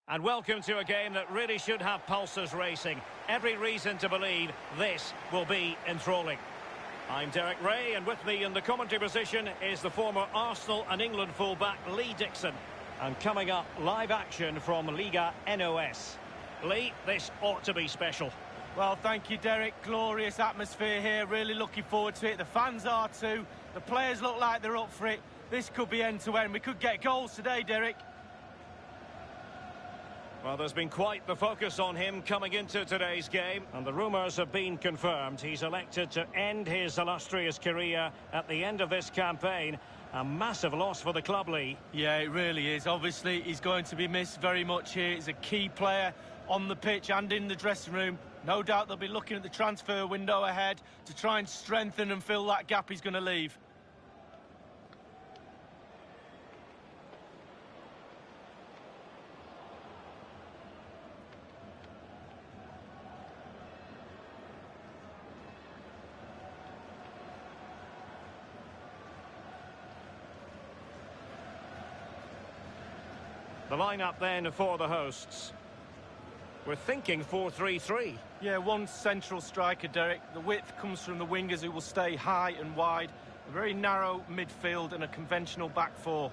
And welcome to a game that really should have pulses racing. Every reason to believe this will be enthralling. I'm Derek Ray, and with me in the commentary position is the former Arsenal and England fullback Lee Dixon. And coming up, live action from Liga NOS. Lee, this ought to be special. Well, thank you, Derek. Glorious atmosphere here. Really looking forward to it. The fans are too. The players look like they're up for it. This could be end-to-end. We could get goals today, Derek. Well, there's been quite the focus on him coming into today's game, and the rumours have been confirmed. He's elected to end his illustrious career at the end of this campaign. A massive loss for the club, Lee. Yeah, it really is. Obviously, he's going to be missed very much here. He's a key player on the pitch and in the dressing room. No doubt they'll be looking at the transfer window ahead to try and strengthen and fill that gap he's going to leave. The lineup then for the hosts. We're thinking 4-3-3. Yeah, one central striker, Derek. The width comes from the wingers who will stay high and wide. A very narrow midfield and a conventional back four.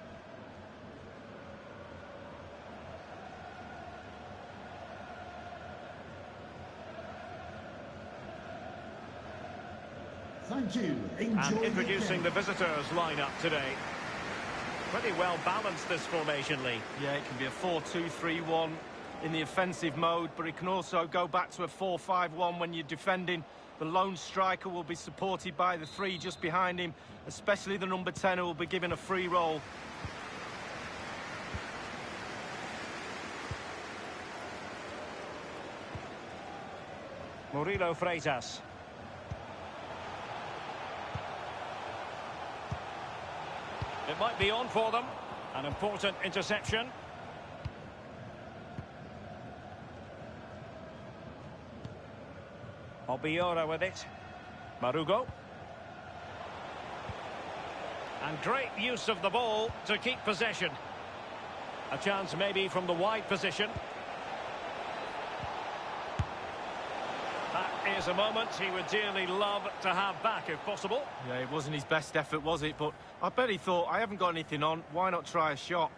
Thank you. And introducing the visitors lineup today. Pretty well balanced, this formation, Lee. Yeah, it can be a 4-2-3-1 in the offensive mode, but it can also go back to a 4-5-1 when you're defending. The lone striker will be supported by the three just behind him, especially the number 10 who will be given a free role. Murilo Freitas. It might be on for them. An important interception. Obiora with it. Marugo. And great use of the ball to keep possession. A chance maybe from the wide position. That is a moment he would dearly love to have back if possible. Yeah, it wasn't his best effort, was it? But I bet he thought, I haven't got anything on, why not try a shot?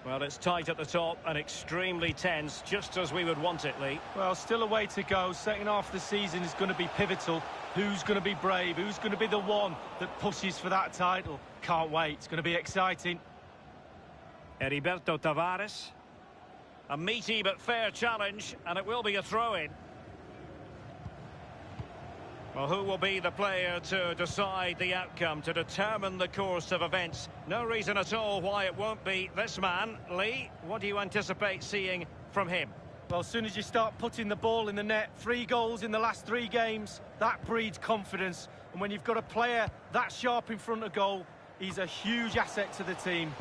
Well, it's tight at the top and extremely tense, just as we would want it, Lee. Well, still a way to go. Second half of the season is going to be pivotal. Who's going to be brave? Who's going to be the one that pushes for that title? Can't wait. It's going to be exciting. Heriberto Tavares. A meaty but fair challenge, and it will be a throw-in. Well, who will be the player to decide the outcome, to determine the course of events? No reason at all why it won't be this man. Lee, what do you anticipate seeing from him? Well, as soon as you start putting the ball in the net, 3 goals in the last 3 games, that breeds confidence. And when you've got a player that sharp in front of goal, he's a huge asset to the team.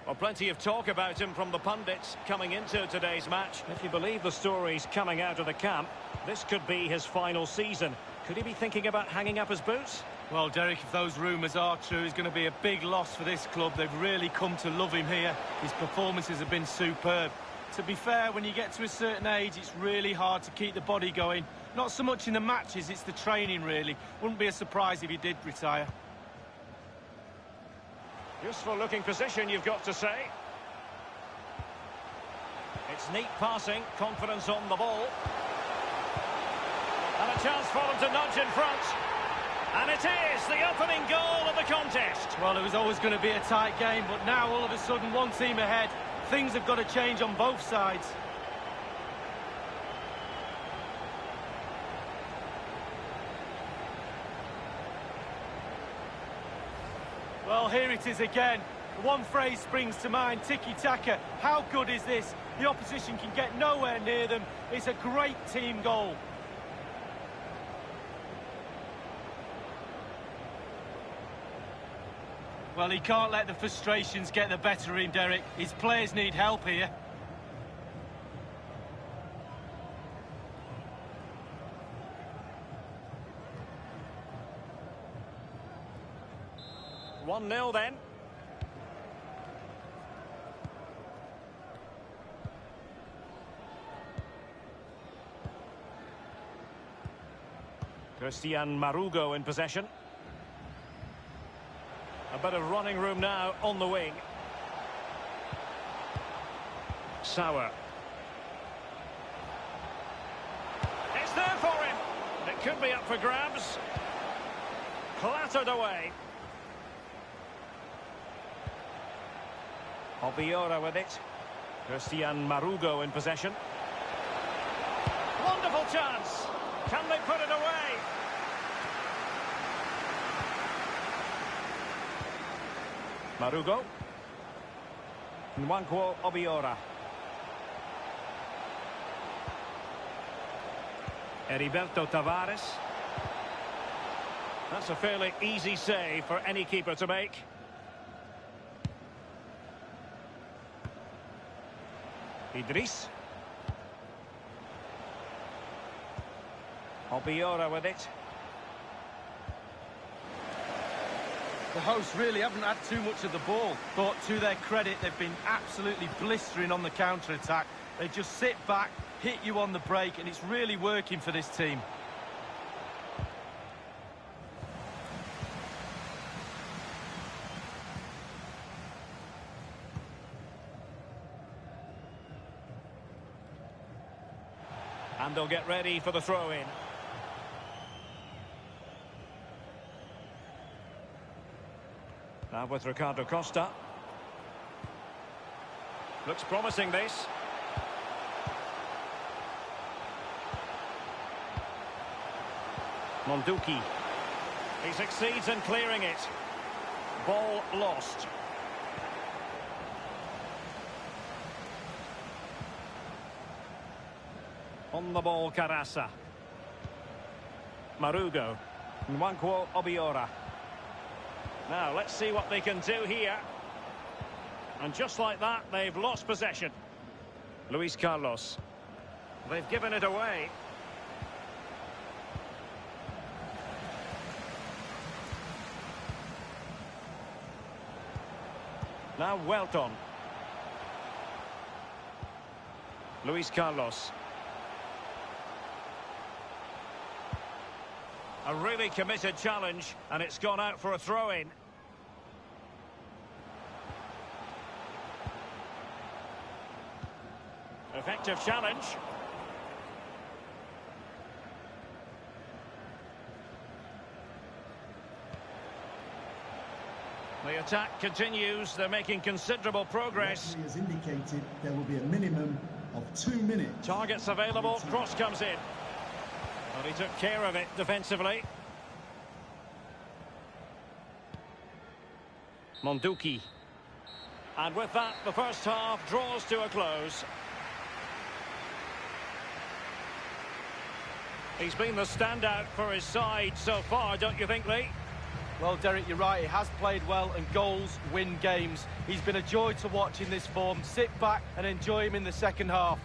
Well, plenty of talk about him from the pundits coming into today's match. If you believe the stories coming out of the camp, this could be his final season. Could he be thinking about hanging up his boots? Well, Derek, if those rumours are true, he's going to be a big loss for this club. They've really come to love him here. His performances have been superb. To be fair, when you get to a certain age, it's really hard to keep the body going. Not so much in the matches, it's the training, really. Wouldn't be a surprise if he did retire. Useful looking position, you've got to say. It's neat passing, confidence on the ball. And a chance for them to nudge in front. And it is the opening goal of the contest. Well, it was always going to be a tight game, but now all of a sudden one team ahead. Things have got to change on both sides. Well, here it is again. One phrase springs to mind, tiki-taka. How good is this? The opposition can get nowhere near them. It's a great team goal. Well, he can't let the frustrations get the better of him, Derek. His players need help here. 1-0 then. Christian Marugo in possession. A bit of running room now on the wing. Sauer. It's there for him. It could be up for grabs. Clattered away. Obiora with it. Christian Marugo in possession. Wonderful chance. Can they put it away? Marugo. Nwankwo Obiora. Heriberto Tavares. That's a fairly easy save for any keeper to make. Idris. Obiora with it. The hosts really haven't had too much of the ball, but to their credit, they've been absolutely blistering on the counter-attack. They just sit back, hit you on the break, and it's really working for this team. And they'll get ready for the throw-in. Now with Ricardo Costa. Looks promising, this. Monduki. He succeeds in clearing it. Ball lost. On the ball, Carassa. Marugo. Nwankwo Obiora. Now, let's see what they can do here. And just like that, they've lost possession. Luis Carlos. They've given it away. Now Welton. Luis Carlos. A really committed challenge, and it's gone out for a throw-in. Effective challenge. The attack continues. They're making considerable progress. As indicated, there will be a minimum of 2 minutes. Targets available. Cross comes in. Well, he took care of it defensively. Monduki. And with that, the first half draws to a close. He's been the standout for his side so far, don't you think, Lee? Well, Derek, you're right. He has played well, and goals win games. He's been a joy to watch in this form. Sit back and enjoy him in the second half.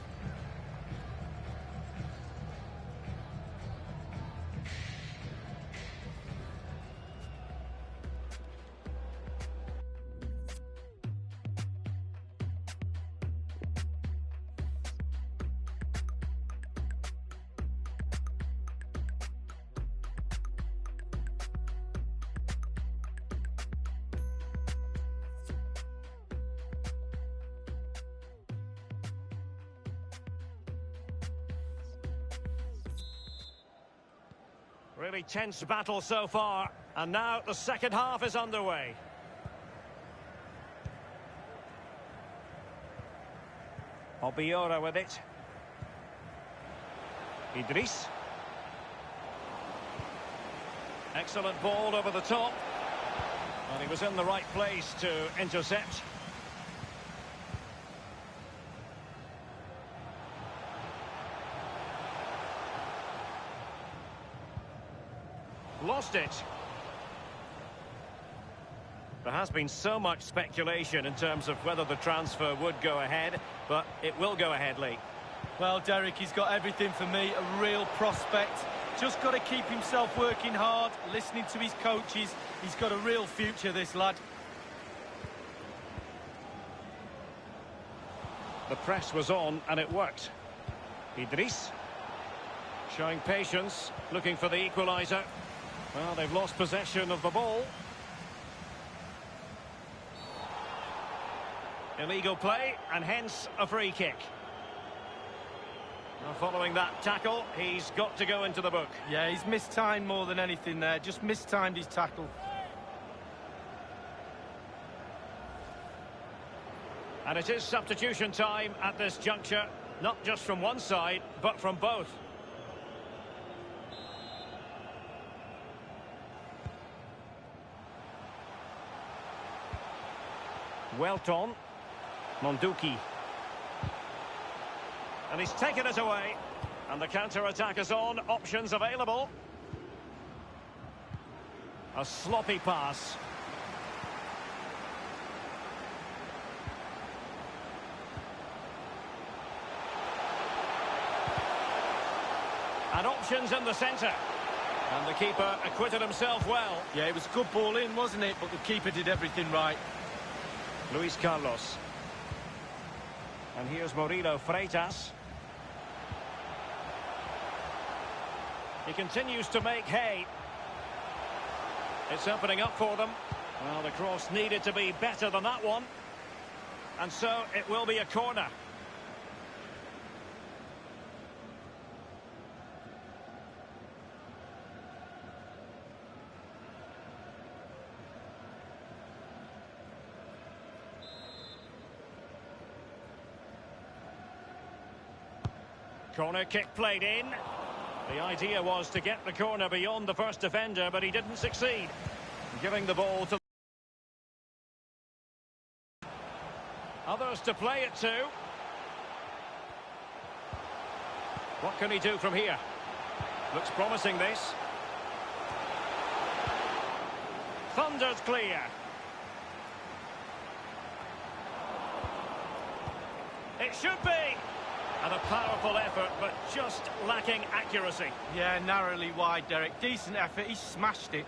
Really tense battle so far, and now the second half is underway. Obiora with it. Idris. Excellent ball over the top. And he was in the right place to intercept. Lost it. There has been so much speculation in terms of whether the transfer would go ahead, but it will go ahead, Lee. Well, Derek, he's got everything for me. A real prospect. Just got to keep himself working hard, listening to his coaches. He's got a real future, this lad. The press was on and it worked. Idris showing patience, looking for the equaliser. Well, they've lost possession of the ball. Illegal play and hence a free kick. Now following that tackle, he's got to go into the book. Yeah, he's mistimed more than anything there. Just mistimed his tackle. And it is substitution time at this juncture, not just from one side, but from both. Welton, Monduki. And he's taken it away. And the counter-attack is on, options available. A sloppy pass. And options in the centre. And the keeper acquitted himself well. Yeah, it was a good ball in, wasn't it? But the keeper did everything right. Luis Carlos. And here's Murilo Freitas. He continues to make hay. It's opening up for them. Well, the cross needed to be better than that one. And so it will be a corner. Corner kick played in. The idea was to get the corner beyond the first defender, but he didn't succeed. Giving the ball to others to play it to. What can he do from here? Looks promising, this. Thunders clear. It should be. And a powerful effort, but just lacking accuracy. Yeah, narrowly wide, Derek. Decent effort, he smashed it.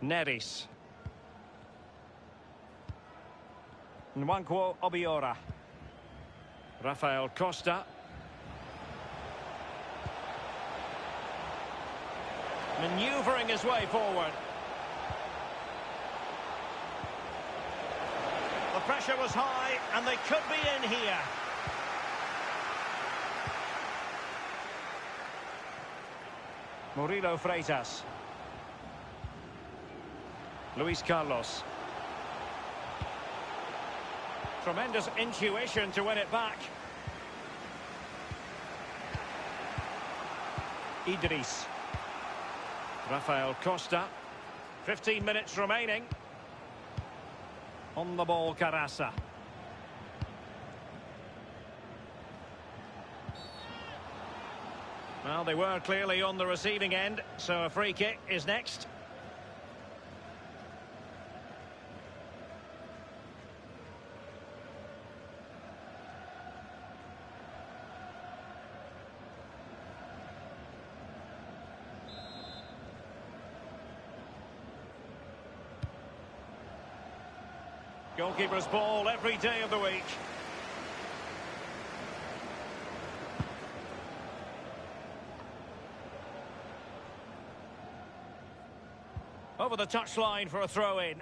Neris. Nwankwo Obiora. Rafael Costa. Manoeuvring his way forward. The pressure was high and they could be in here. Murilo Freitas. Luis Carlos. Tremendous intuition to win it back. Idris. Rafael Costa. 15 minutes remaining. On the ball, Carassa. Well, they were clearly on the receiving end, so a free kick is next. Goalkeeper's ball every day of the week. Over the touchline for a throw-in.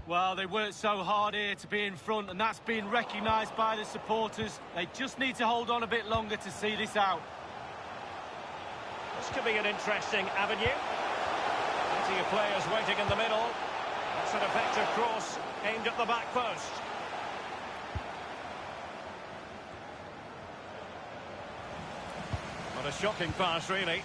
Well, they worked so hard here to be in front, and that's been recognised by the supporters. They just need to hold on a bit longer to see this out. This could be an interesting avenue. Plenty of players waiting in the middle. That's an effective cross aimed at the back post. What a shocking pass, really.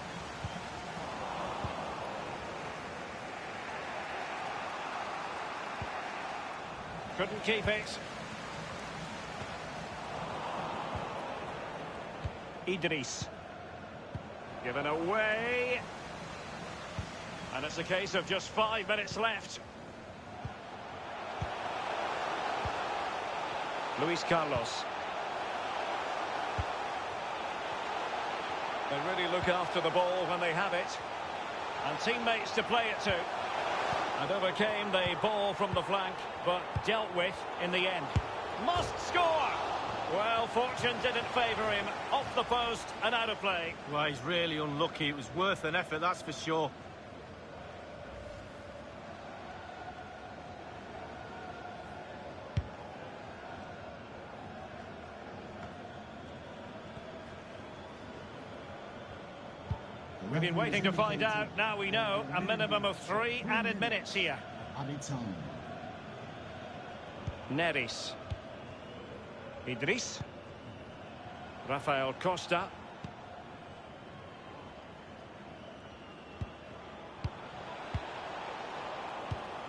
Couldn't keep it. Idris. Given away. And it's a case of just 5 minutes left. Luis Carlos. They really look after the ball when they have it. And teammates to play it to. And overcame the ball from the flank, but dealt with in the end. Must score! Well, fortune didn't favour him. Off the post and out of play. Well, he's really unlucky. It was worth an effort, that's for sure. We've been waiting to find out. Now we know a minimum of 3 added minutes here. Added time. Neris. Idris. Rafael Costa.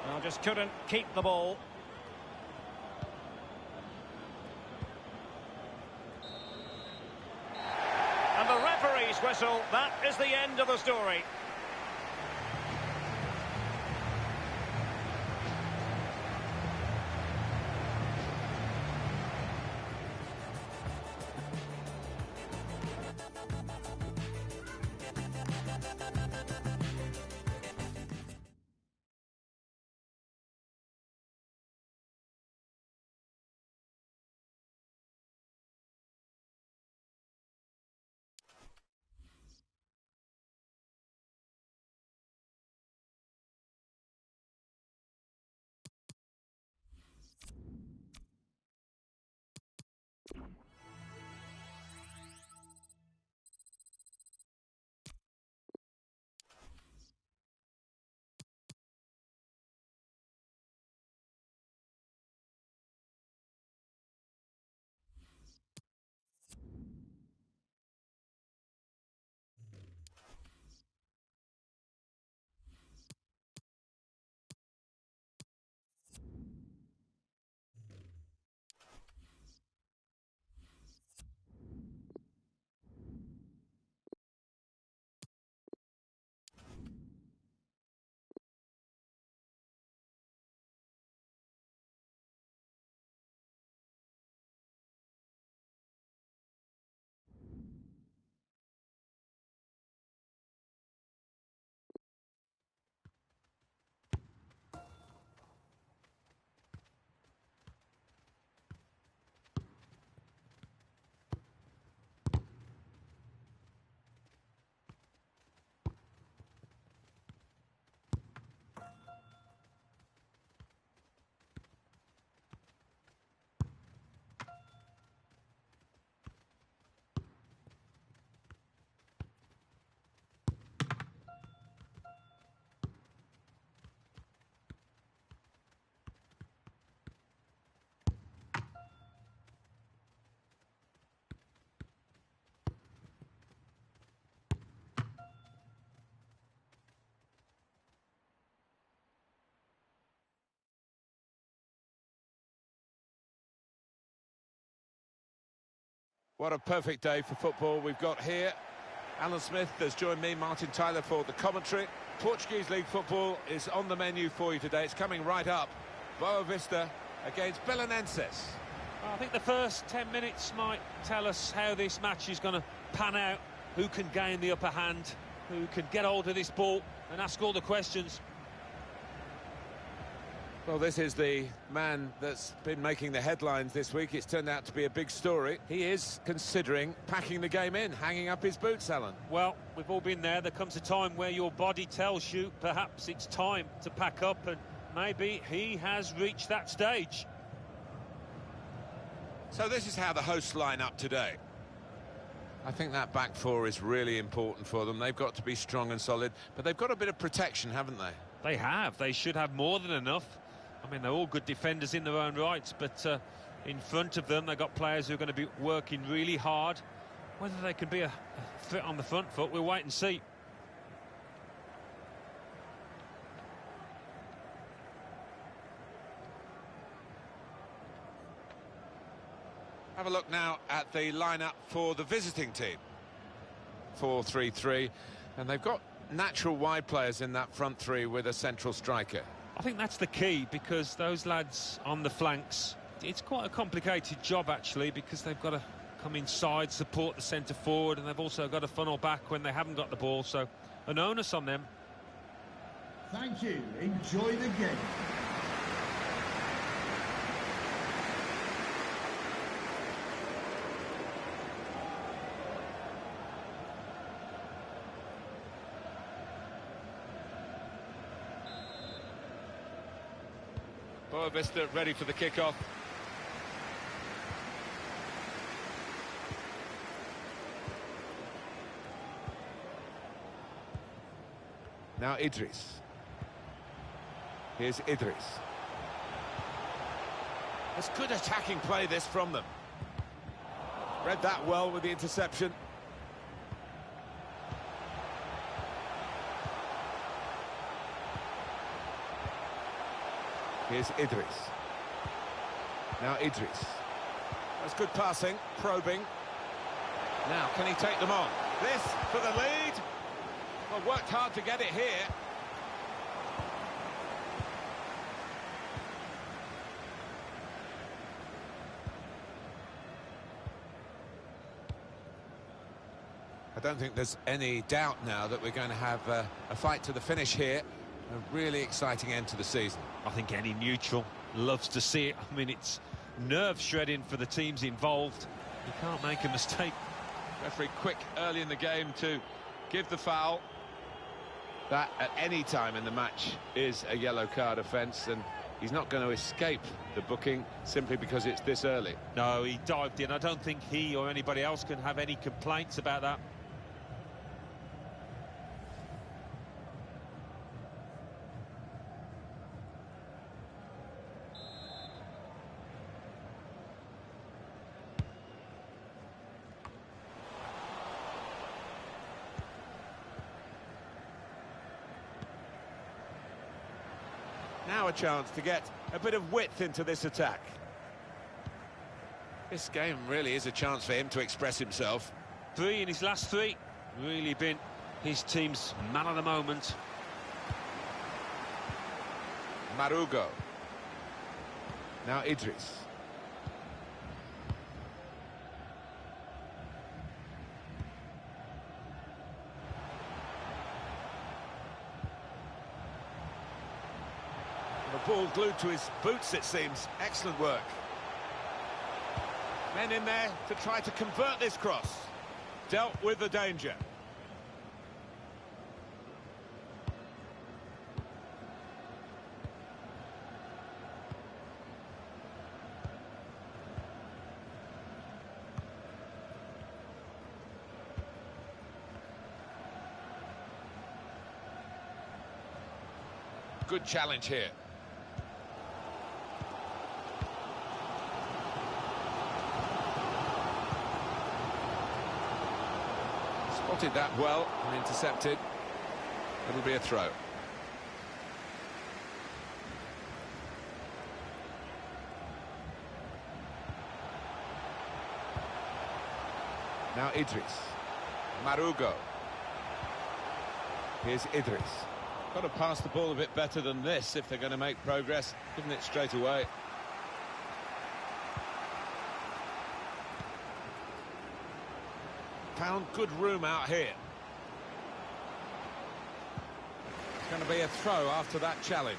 Well, just couldn't keep the ball. And the referee's whistle, that is the end of the story. What a perfect day for football we've got here. Alan Smith has joined me, Martin Tyler, for the commentary. Portuguese League football is on the menu for you today. It's coming right up. Boavista against Belenenses. Well, I think the first 10 minutes might tell us how this match is going to pan out. Who can gain the upper hand, who can get hold of this ball and ask all the questions. Well, this is the man that's been making the headlines this week. It's turned out to be a big story. He is considering packing the game in, hanging up his boots, Alan. Well, we've all been there. There comes a time where your body tells you perhaps it's time to pack up, and maybe he has reached that stage. So this is how the hosts line up today. I think that back four is really important for them. They've got to be strong and solid, but they've got a bit of protection, haven't they? They have. They should have more than enough. I mean, they're all good defenders in their own rights, but in front of them, they've got players who are going to be working really hard. Whether they can be a fit on the front foot, we'll wait and see. a look now at the lineup for the visiting team. 4-3-3, and they've got natural wide players in that front three with a central striker. I think that's the key, because those lads on the flanks, it's quite a complicated job actually, because they've got to come inside, support the centre forward, and they've also got to funnel back when they haven't got the ball, so an onus on them. Thank you. Enjoy the game. Boavista ready for the kick-off. Now Idris. Here's Idris. It's good attacking play, this, from them. Read that well with the interception. Here's Idris. Now Idris. That's good passing, probing. Now, can he take them on? This for the lead. Well, worked hard to get it here. I don't think there's any doubt now that we're going to have a fight to the finish here. A really exciting end to the season. I think any neutral loves to see it. I mean, it's nerve-shredding for the teams involved. You can't make a mistake. Referee quick early in the game to give the foul. That, at any time in the match, is a yellow card offence, and he's not going to escape the booking simply because it's this early. No, he dived in. I don't think he or anybody else can have any complaints about that. Now a chance to get a bit of width into this attack. This game really is a chance for him to express himself. 3 in his last 3. Really been his team's man of the moment. Marugo. Now Idris. The ball glued to his boots, it seems. Excellent work. Men in there to try to convert this cross. Dealt with the danger. Good challenge here. Spotted that well and intercepted. It'll be a throw. Now Idris. Marugo. Here's Idris. Got to pass the ball a bit better than this if they're going to make progress, giving it straight away. Found good room out here. It's going to be a throw after that challenge.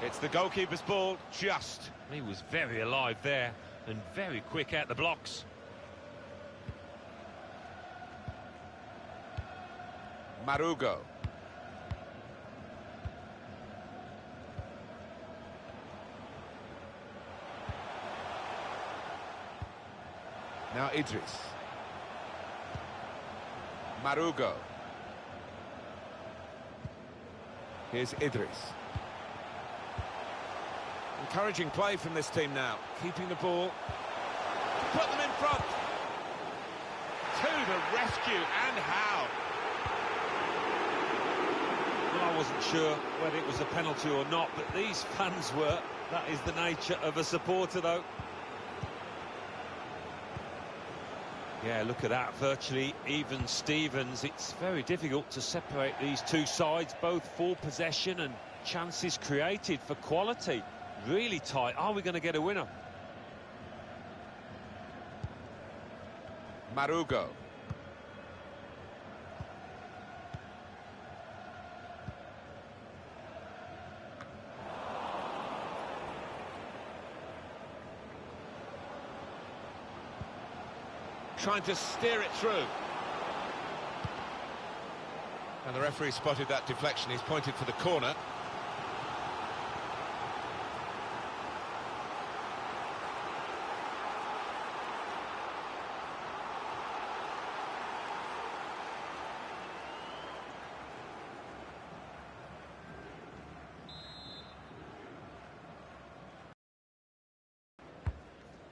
It's the goalkeeper's ball, just. He was very alive there and very quick out the blocks. Marugo. Now Idris. Marugo. Here's Idris. Encouraging play from this team now, keeping the ball. Put them in front. To the rescue, and how? Well, I wasn't sure whether it was a penalty or not, but these fans were. That is the nature of a supporter, though. Yeah, look at that, virtually even Stevens. It's very difficult to separate these two sides, both for possession and chances created for quality. Really tight. Are we going to get a winner? Marugo. Trying to steer it through. And the referee spotted that deflection. He's pointed for the corner.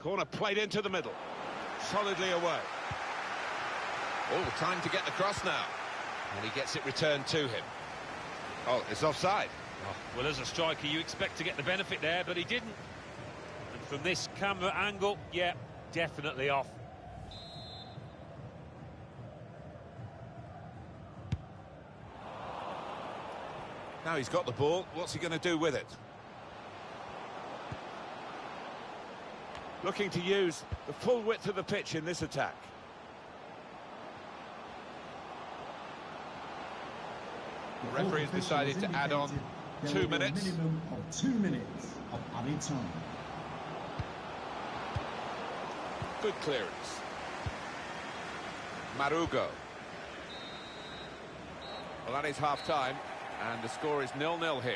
Corner played into the middle. Solidly away. Oh, time to get the cross now. And he gets it returned to him. Oh, it's offside. Oh, well, as a striker, you expect to get the benefit there, but he didn't. And from this camera angle, yeah, definitely off. Now he's got the ball. What's he going to do with it? Looking to use the full width of the pitch in this attack. The referee has decided to add on 2 minutes. A minimum of 2 minutes of added time. Good clearance. Marugo. Well, that is half-time, and the score is 0-0 here.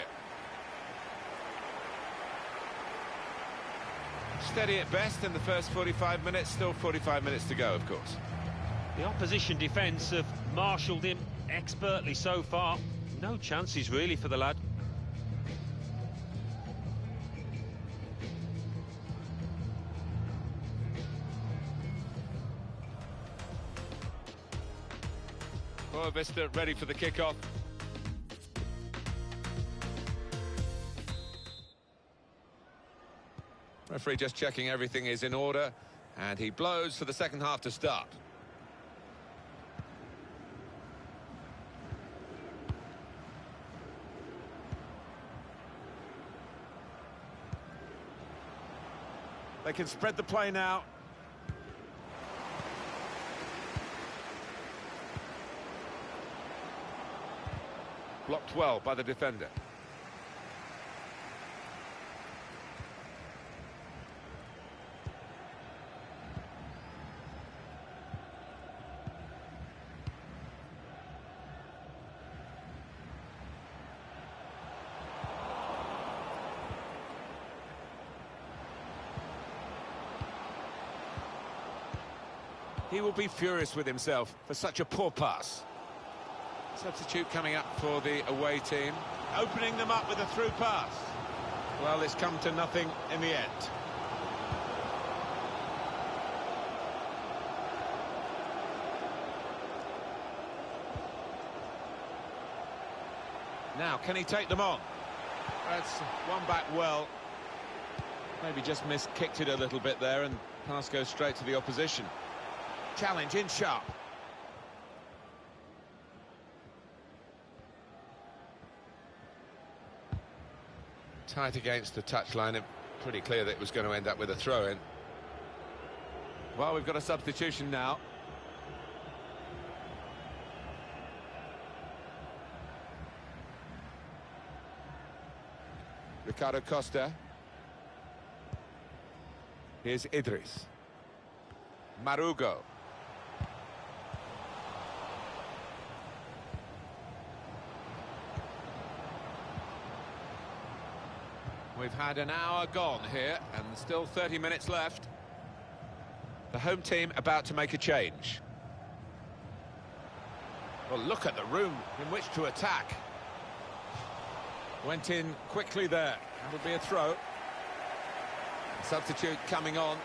Steady at best in the first 45 minutes, still 45 minutes to go, of course. The opposition defence have marshalled him expertly so far. No chances really for the lad. Boavista ready for the kick-off. Referee just checking everything is in order, and he blows for the second half to start. They can spread the play now. Blocked well by the defender. He will be furious with himself for such a poor pass. Substitute coming up for the away team. Opening them up with a through pass. Well, it's come to nothing in the end. Now, can he take them on? That's one back well. Maybe just kicked it a little bit there, and pass goes straight to the opposition. Challenge in sharp. Tight against the touchline, and pretty clear that it was going to end up with a throw-in. Well, we've got a substitution now. Ricardo Costa. Here's Idris. Marugo. We've had an hour gone here, and still 30 minutes left. The home team about to make a change. Well, look at the room in which to attack. Went in quickly there. That'll be a throw. Substitute coming on.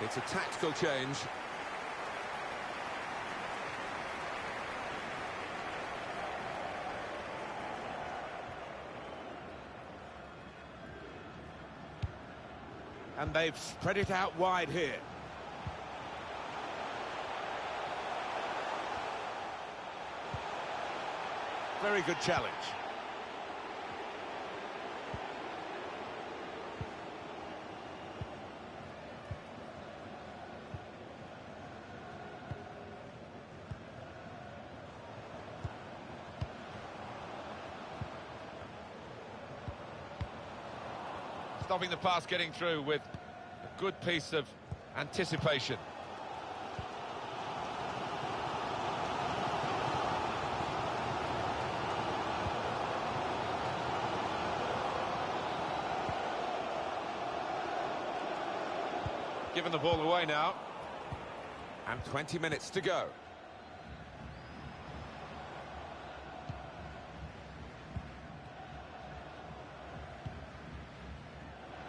It's a tactical change. And they've spread it out wide here. Very good challenge. Stopping the pass getting through with a good piece of anticipation. Given the ball away now. And 20 minutes to go.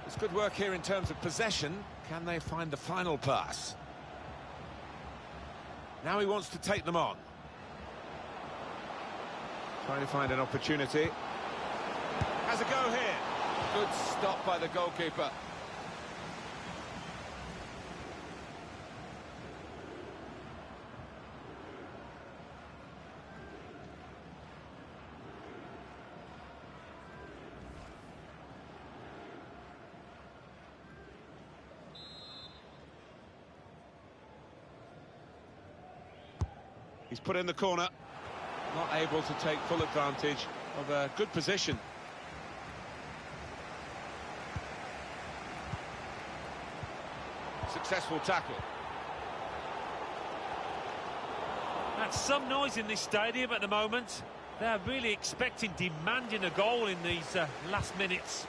It's good work here in terms of possession. Can they find the final pass? Now he wants to take them on. Trying to find an opportunity. Has a go here. Good stop by the goalkeeper. He's put in the corner, not able to take full advantage of a good position. Successful tackle. That's some noise in this stadium at the moment. They're really expecting, demanding a goal in these last minutes.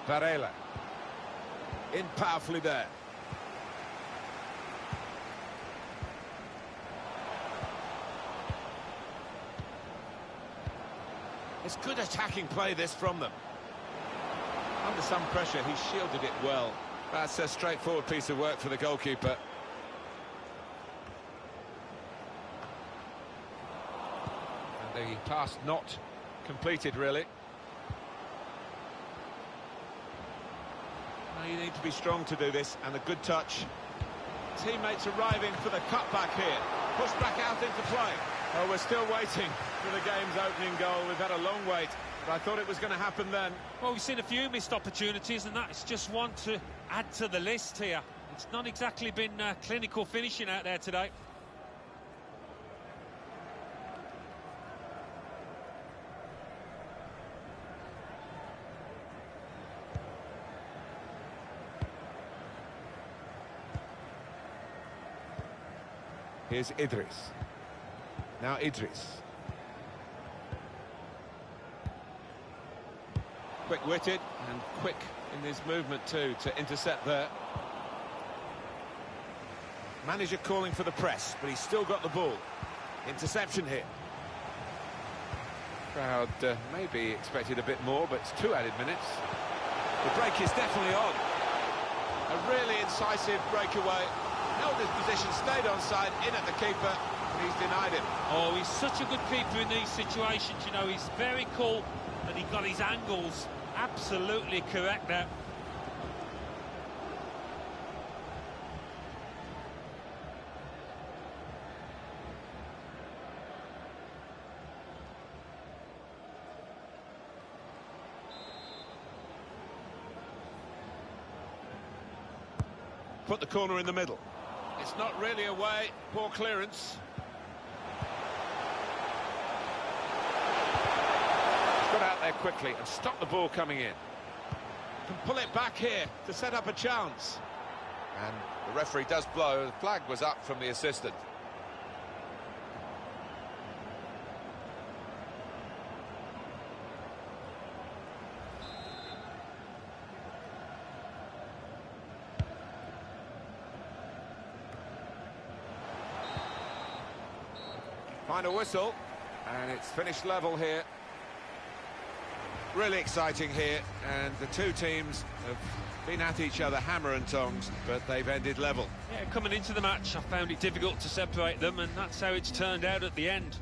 Varela in powerfully there. It's good attacking play this from them. Under some pressure, he shielded it well. That's a straightforward piece of work for the goalkeeper. And the pass not completed, really. You need to be strong to do this, and a good touch. Teammates arriving for the cutback here. Pushed back out into play. Oh, we're still waiting for the game's opening goal. We've had a long wait, but I thought it was going to happen then. Well, we've seen a few missed opportunities, and that's just one to add to the list here. It's not exactly been clinical finishing out there today. Here's Idris. Now Idris. Quick-witted and quick in his movement too to intercept there. Manager calling for the press, but he's still got the ball. Interception here. Crowd maybe expected a bit more, but it's 2 added minutes. The break is definitely on. A really incisive breakaway. Held his position, stayed onside, in at the keeper, and he's denied him. Oh, he's such a good keeper in these situations, you know, he's very cool, and he got his angles absolutely correct there. Put the corner in the middle. It's not really away, poor clearance. Got out there quickly and stopped the ball coming in. Can pull it back here to set up a chance. And the referee does blow. The flag was up from the assistant. Final whistle, and it's finished level here. Really exciting here, and the two teams have been at each other hammer and tongs, but they've ended level. Yeah, coming into the match, I found it difficult to separate them, and that's how it's turned out at the end.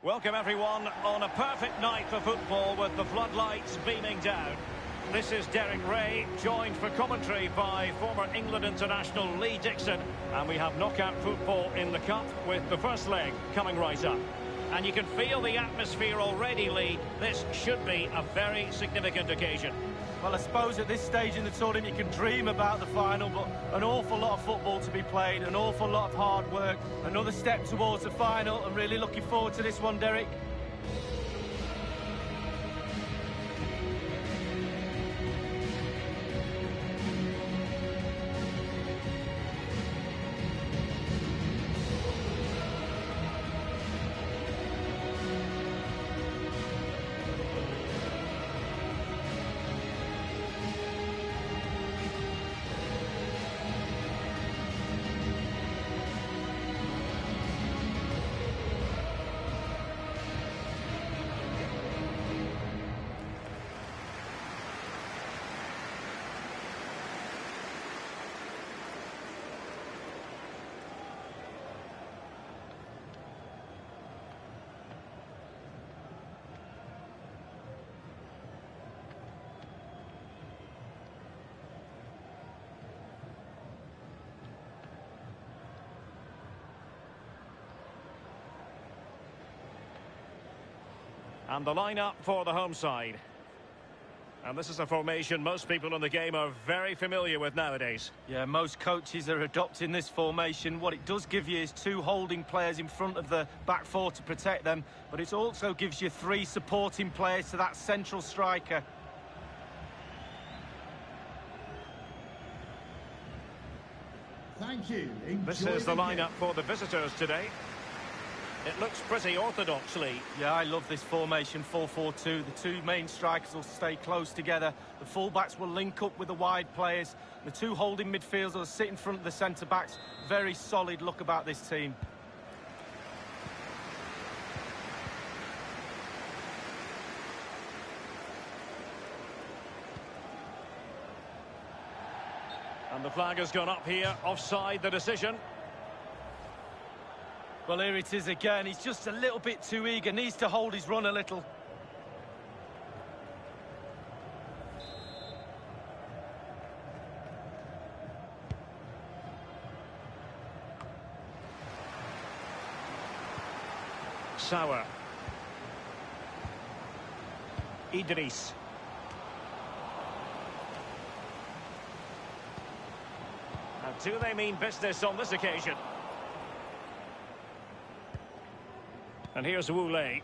Welcome everyone on a perfect night for football with the floodlights beaming down. This is Derek Ray, joined for commentary by former England international Lee Dixon, and we have knockout football in the cup with the first leg coming right up. And you can feel the atmosphere already, Lee. This should be a very significant occasion. Well, I suppose at this stage in the tournament you can dream about the final, but an awful lot of football to be played, an awful lot of hard work, another step towards the final. I'm really looking forward to this one, Derek. And the lineup for the home side. And this is a formation most people in the game are very familiar with nowadays. Yeah, most coaches are adopting this formation. What it does give you is two holding players in front of the back four to protect them, but it also gives you three supporting players to that central striker. Thank you. This Enjoy is the game. lineup for the visitors today. It looks pretty orthodox, Lee. Yeah, I love this formation, 4-4-2. The two main strikers will stay close together. The full-backs will link up with the wide players. The two holding midfielders will sit in front of the centre-backs. Very solid look about this team. And the flag has gone up here, offside the decision. Well, here it is again. He's just a little bit too eager. Needs to hold his run a little. Sauer. Idris. Now, do they mean business on this occasion? And here's Wu Lei.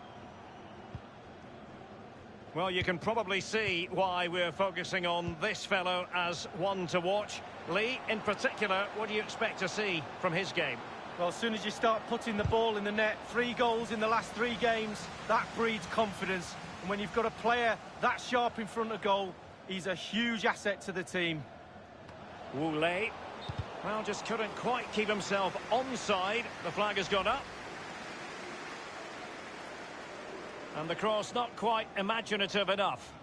Well, you can probably see why we're focusing on this fellow as one to watch. Lee, in particular, what do you expect to see from his game? Well, as soon as you start putting the ball in the net, 3 goals in the last 3 games, that breeds confidence. And when you've got a player that sharp in front of goal, he's a huge asset to the team. Wu Lei, well, just couldn't quite keep himself onside. The flag has gone up. And the cross not quite imaginative enough.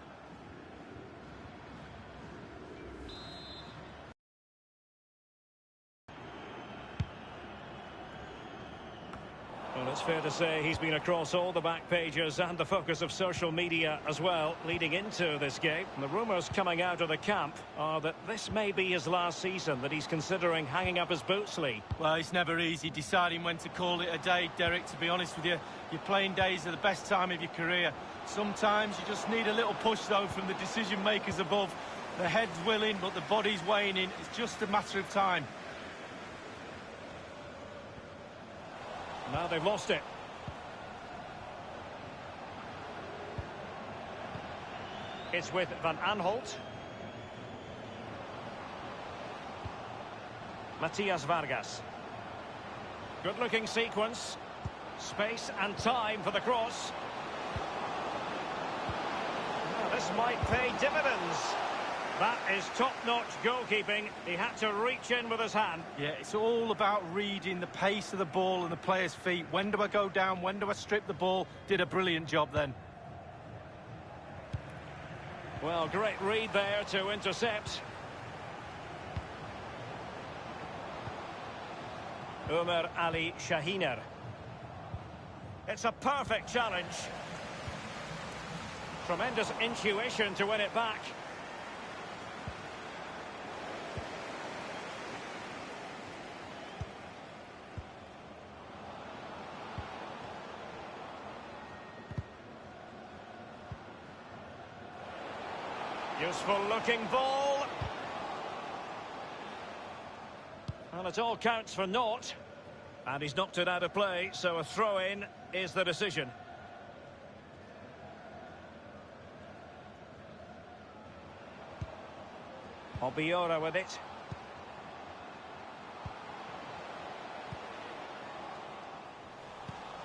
Well, it's fair to say he's been across all the back pages and the focus of social media as well, leading into this game. And the rumours coming out of the camp are that this may be his last season, that he's considering hanging up his boots, Lee. Well, it's never easy deciding when to call it a day, Derek, to be honest with you. Your playing days are the best time of your career. Sometimes you just need a little push, though, from the decision-makers above. The head's willing, but the body's waning. It's just a matter of time. Now they've lost it. It's with Van Aanholt. Matias Vargas. Good-looking sequence. Space and time for the cross. Well, this might pay dividends. That is top-notch goalkeeping. He had to reach in with his hand. Yeah, it's all about reading the pace of the ball and the player's feet. When do I go down? When do I strip the ball? Did a brilliant job then. Well, great read there to intercept. Umar Ali Shahiner. It's a perfect challenge. Tremendous intuition to win it back. Useful looking ball. Well, it all counts for naught. And he's knocked it out of play, so a throw-in is the decision. Obiora with it.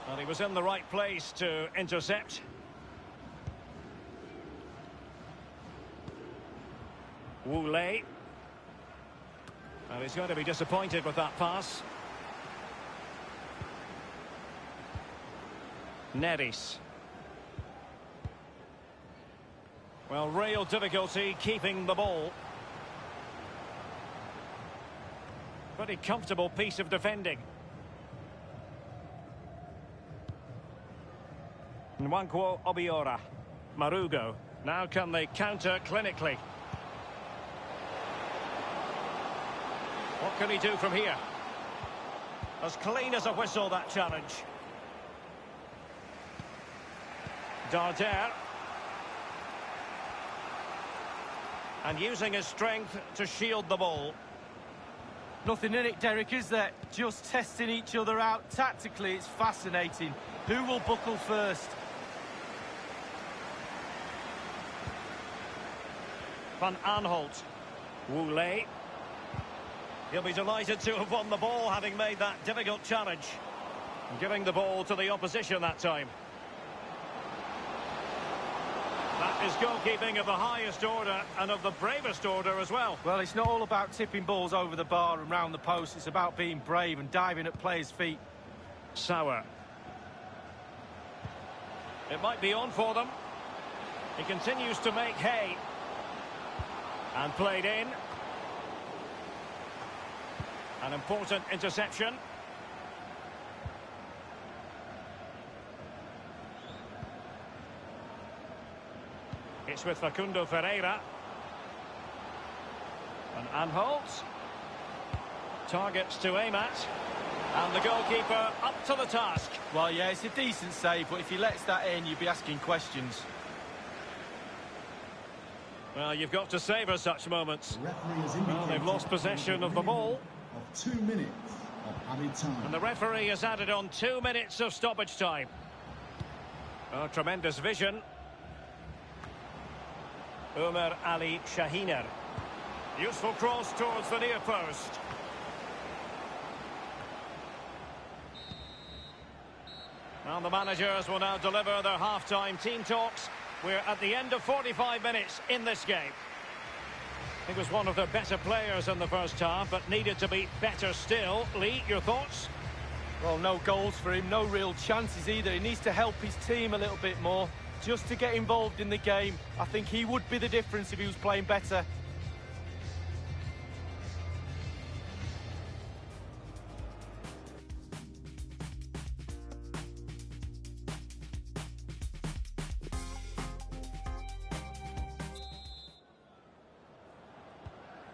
Well, he was in the right place to intercept. Wu Lei. Well, he's going to be disappointed with that pass. Neris. Well, real difficulty keeping the ball. Pretty comfortable piece of defending. Nwankwo Obiora. Marugo. Now can they counter clinically? What can he do from here? As clean as a whistle, that challenge. Darder. And using his strength to shield the ball. Nothing in it, Derek, is there? Just testing each other out. Tactically, it's fascinating. Who will buckle first? Van Aanholt. Wu Lei. He'll be delighted to have won the ball, having made that difficult challenge. Giving the ball to the opposition that time. That is goalkeeping of the highest order and of the bravest order as well. Well, it's not all about tipping balls over the bar and round the post. It's about being brave and diving at players' feet. Sauer. It might be on for them. He continues to make hay. And played in. An important interception. It's with Facundo Ferreira. And Aanholt. Targets to aim at. And the goalkeeper up to the task. Well, yeah, it's a decent save, but if he lets that in, you'd be asking questions. Well, you've got to savour such moments. The referee has Well, indicated they've lost possession of the ball. of 2 minutes of added time. And the referee has added on 2 minutes of stoppage time. Oh, tremendous vision. Umar Ali Shahiner. Useful cross towards the near post. And the managers will now deliver their half-time team talks. We're at the end of 45 minutes in this game. He was one of their better players in the first half, but needed to be better still. Lee, your thoughts? Well, no goals for him, no real chances either. He needs to help his team a little bit more, just to get involved in the game. I think he would be the difference if he was playing better.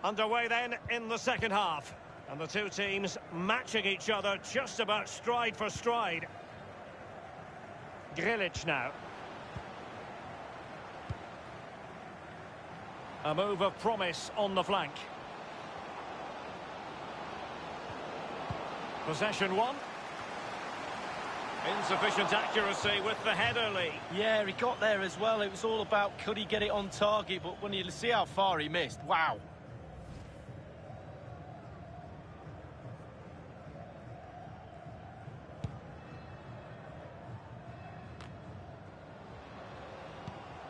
Underway then in the second half. And the two teams matching each other just about stride for stride. Grilic now. A move of promise on the flank. Possession one. Insufficient accuracy with the header, Lee. Yeah, he got there as well. It was all about could he get it on target, but when you see how far he missed, wow.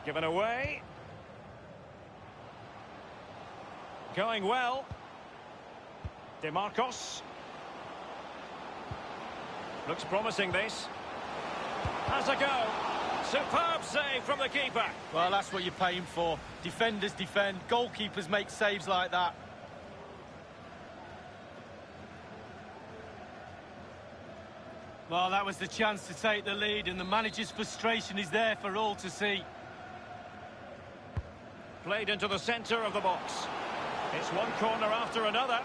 Given away. Going well. DeMarcos. Looks promising, this. Has a go. Superb save from the keeper. Well, that's what you're paying for. Defenders defend, goalkeepers make saves like that. Well, that was the chance to take the lead, and the manager's frustration is there for all to see. Played into the centre of the box. It's one corner after another.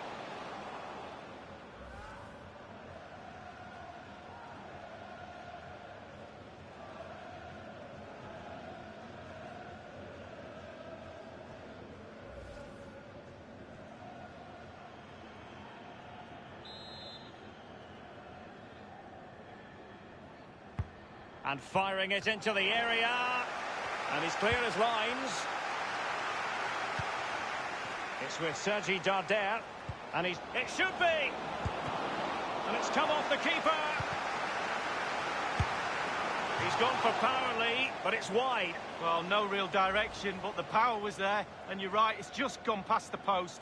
And firing it into the area. And he's clear his lines. It's with Sergi Darder. And it should be. And it's come off the keeper. He's gone for power, Lee, but it's wide. Well, no real direction, but the power was there. And you're right, it's just gone past the post.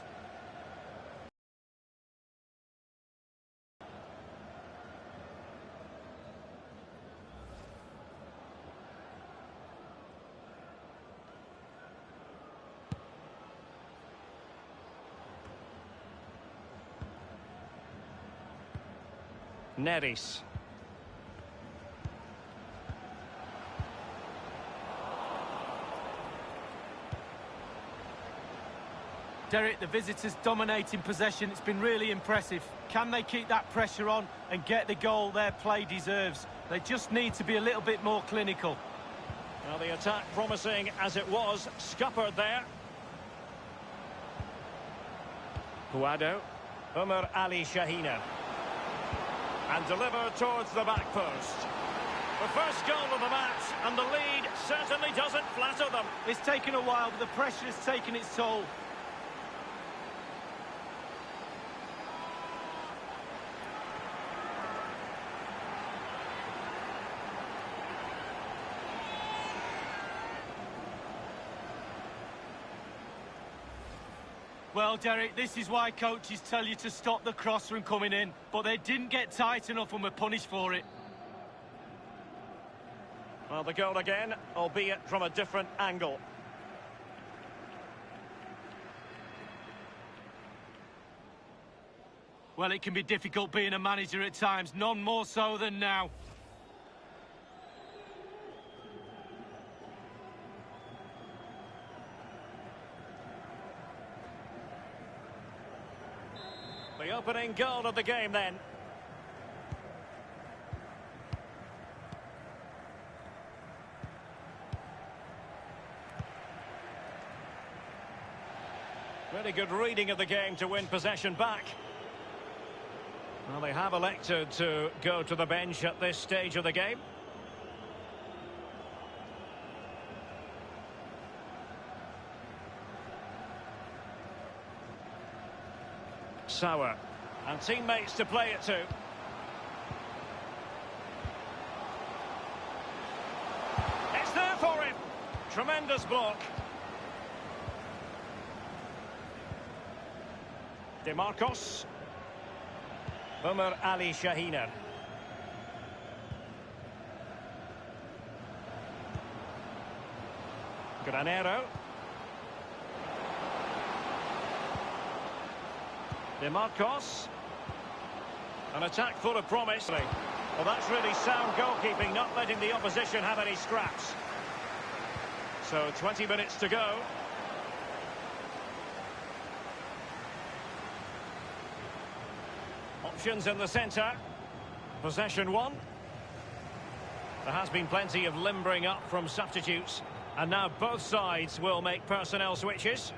Neris. Derek, the visitors dominating possession. It's been really impressive. Can they keep that pressure on and get the goal their play deserves? They just need to be a little bit more clinical. Well, the attack promising as it was, scuppered there. Guado. Umar Ali Shahiner. And delivered towards the back post. The first goal of the match, and the lead certainly doesn't flatter them. It's taken a while, but the pressure has taken its toll. Well, Derek, this is why coaches tell you to stop the cross from coming in, but they didn't get tight enough and were punished for it. Well, the goal again, albeit from a different angle. Well, it can be difficult being a manager at times, none more so than now. The opening goal of the game then. Pretty good reading of the game to win possession back. Well, they have elected to go to the bench at this stage of the game. Sauer. And teammates to play it to. It's there for him. Tremendous block. DeMarcos. Umar Ali Shahiner. Granero. DeMarcos. An attack full of promise. Well, that's really sound goalkeeping, not letting the opposition have any scraps. So 20 minutes to go. Options in the centre. Possession one. There has been plenty of limbering up from substitutes. And now both sides will make personnel switches.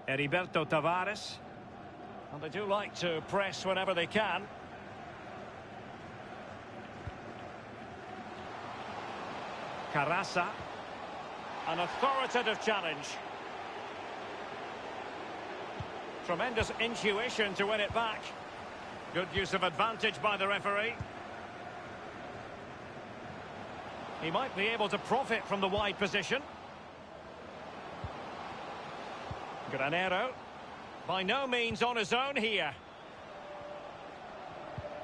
Heriberto Tavares. And they do like to press whenever they can. Carrasa. An authoritative challenge. Tremendous intuition to win it back. Good use of advantage by the referee. He might be able to profit from the wide position. Granero. By no means on his own here.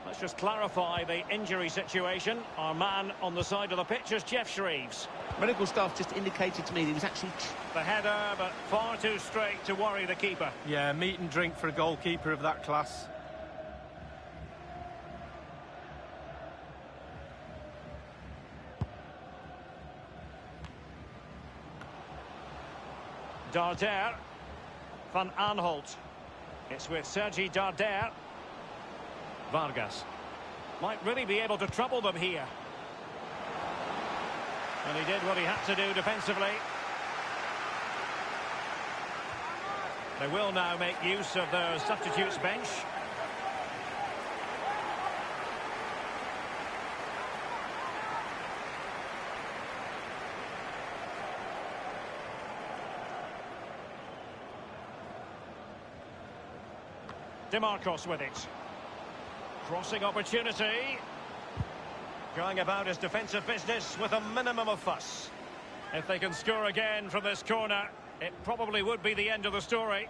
Let's just clarify the injury situation. Our man on the side of the pitch is Jeff Shreves. Medical staff just indicated to me that he was actually... The header, but far too straight to worry the keeper. Yeah, meat and drink for a goalkeeper of that class. Darder. Van Aanholt. It's with Sergi Darder. Vargas. Might really be able to trouble them here. And he did what he had to do defensively. They will now make use of their substitutes bench. DeMarcos with it. Crossing opportunity. Going about his defensive business with a minimum of fuss. If they can score again from this corner, it probably would be the end of the story.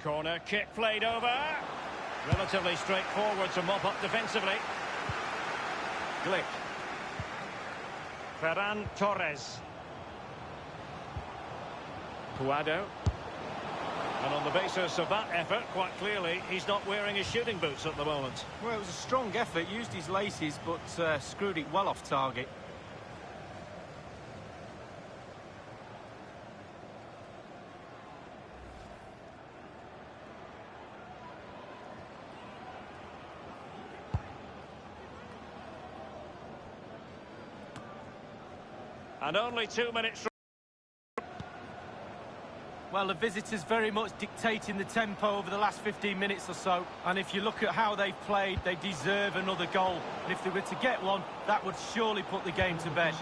Corner kick played over. Relatively straightforward to mop up defensively. Glick. Ferran Torres. Puado. And on the basis of that effort, quite clearly, he's not wearing his shooting boots at the moment. Well, it was a strong effort, used his laces, but screwed it well off target. And only 2 minutes. Well, the visitors very much dictating the tempo over the last 15 minutes or so. And if you look at how they've played, they deserve another goal. And if they were to get one, that would surely put the game to bed.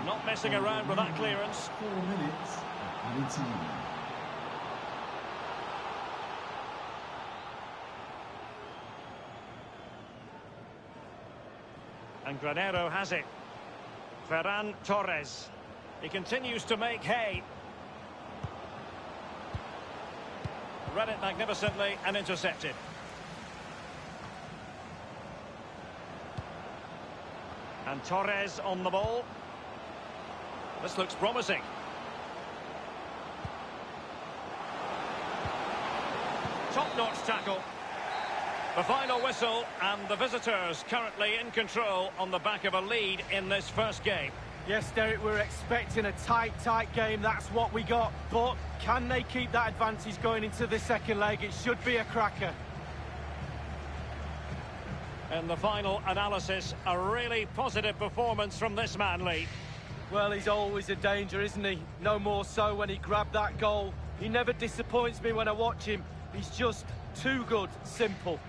Not messing around with that clearance. 4 minutes added time. And Granero has it. Ferran Torres. He continues to make hay. Read it magnificently and intercepted. And Torres on the ball. This looks promising. Top-notch tackle. The final whistle, and the visitors currently in control on the back of a lead in this first game. Yes, Derek, we're expecting a tight game. That's what we got. But can they keep that advantage going into the second leg? It should be a cracker. In the final analysis, a really positive performance from this man, Lee. Well, he's always a danger, isn't he? No more so when he grabbed that goal. He never disappoints me when I watch him. He's just too good, simple.